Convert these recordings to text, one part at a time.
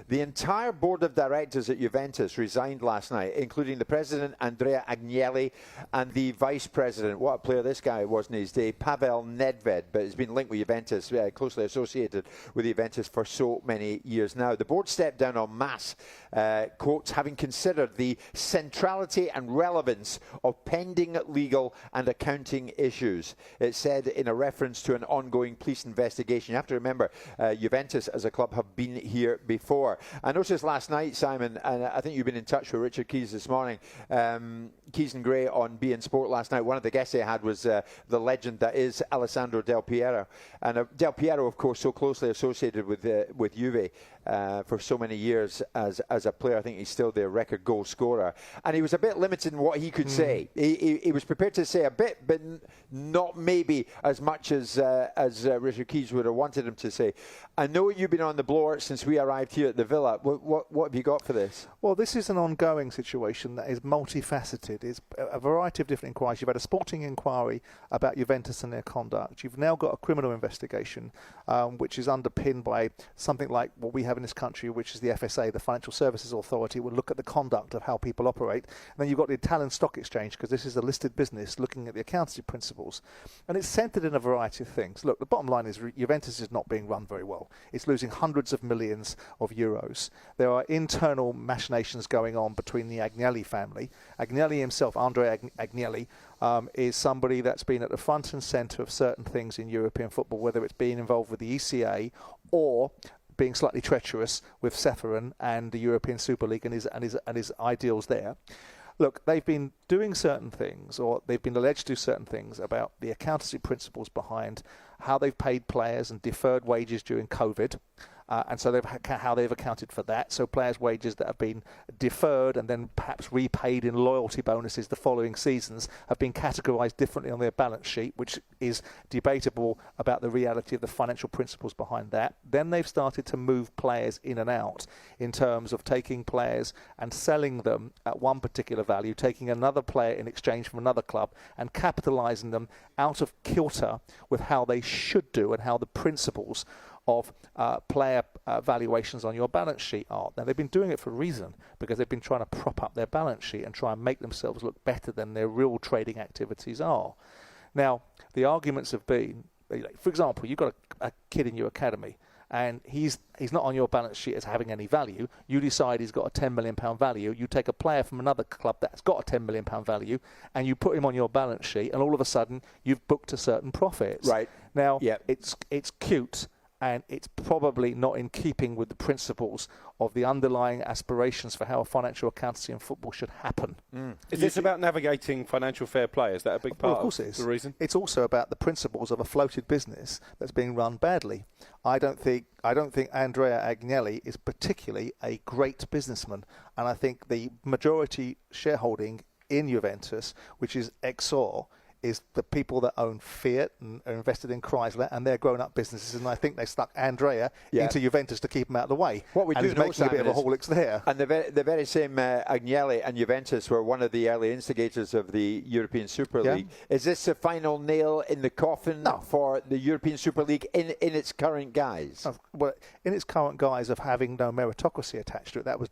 The entire board of directors at Juventus resigned last night, including the president, Andrea Agnelli, and the vice president. What a player this guy was in his day, Pavel Nedved, but has been linked with Juventus, closely associated with Juventus for so many years now. The board stepped down en masse, quotes, having considered the centrality and relevance of pending legal and accounting issues. It said in a reference to an ongoing police investigation. You have to remember, Juventus as a club have been here before. I noticed last night, Simon, and I think you've been in touch with Richard Keys this morning, Keys and Gray on BeIN Sport last night. One of the guests they had was the legend that is Alessandro Del Piero. And Del Piero, of course, so closely associated with Juve for so many years as a player. I think he's still their record goal scorer. And he was a bit limited in what he could say. He was prepared to say a bit, but not maybe as much as Richard Keys would have wanted him to say. I know you've been on the blower since we arrived here at the Villa. What have you got for this? Well, this is an ongoing situation that is multifaceted. It's a variety of different inquiries. You've had a sporting inquiry about Juventus and their conduct. You've now got a criminal investigation, which is underpinned by something like what we have in this country, which is the FSA, the Financial Services Authority, will look at the conduct of how people operate. And then you've got the Italian Stock Exchange, because this is a listed business, looking at the accountancy principles. And it's centred in a variety of things. Look, the bottom line is Juventus is not being run very well. It's losing hundreds of millions of euros. There are internal machinations going on between the Agnelli family. Agnelli himself, Andrea Agnelli, is somebody that's been at the front and centre of certain things in European football, whether it's being involved with the ECA or being slightly treacherous with Ceferin and the European Super League and his ideals there. Look, they've been doing certain things, or they've been alleged to do certain things about the accountancy principles behind how they've paid players and deferred wages during COVID. And so how they've accounted for that. So players' wages that have been deferred and then perhaps repaid in loyalty bonuses the following seasons have been categorised differently on their balance sheet, which is debatable about the reality of the financial principles behind that. Then they've started to move players in and out in terms of taking players and selling them at one particular value, taking another player in exchange from another club and capitalising them out of kilter with how they should do and how the principles of player valuations on your balance sheet are. Now, they've been doing it for a reason, because they've been trying to prop up their balance sheet and try and make themselves look better than their real trading activities are. Now, the arguments have been, for example, you've got a kid in your academy and he's not on your balance sheet as having any value. You decide he's got a £10 million value. You take a player from another club that's got a £10 million value and you put him on your balance sheet, and all of a sudden you've booked a certain profit. Right. Now, it's cute, and it's probably not in keeping with the principles of the underlying aspirations for how financial accountancy in football should happen. Is this about navigating financial fair play? Is that a big part of course it is. The reason? It's also about the principles of a floated business that's being run badly. I don't think Andrea Agnelli is particularly a great businessman, and I think the majority shareholding in Juventus, which is Exor, is the people that own Fiat and are invested in Chrysler, and they're grown-up businesses, and I think they stuck Andrea into Juventus to keep him out of the way. What we do know, making a bit of a Horlicks there. And the very same Agnelli and Juventus were one of the early instigators of the European Super League. Is this the final nail in the coffin for the European Super League in its current guise? Well, in its current guise of having no meritocracy attached to it, that was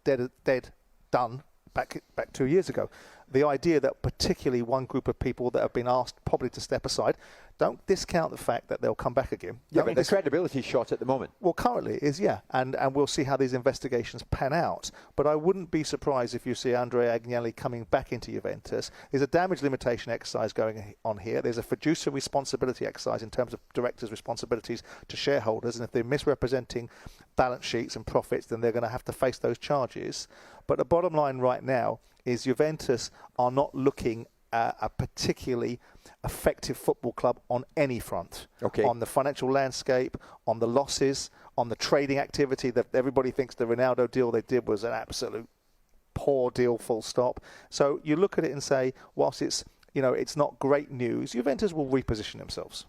done back 2 years ago. The idea that particularly one group of people that have been asked probably to step aside, don't discount the fact that they'll come back again. Yeah, but the credibility shot at the moment. Well, currently it is, and we'll see how these investigations pan out. But I wouldn't be surprised if you see Andrea Agnelli coming back into Juventus. There's a damage limitation exercise going on here. There's a fiduciary responsibility exercise in terms of directors' responsibilities to shareholders, and if they're misrepresenting balance sheets and profits, then they're going to have to face those charges. But the bottom line right now is Juventus are not looking at a particularly effective football club on any front. On the financial landscape, on the losses, on the trading activity that everybody thinks the Ronaldo deal they did was an absolute poor deal, full stop. So you look at it and say, whilst it's not great news, Juventus will reposition themselves.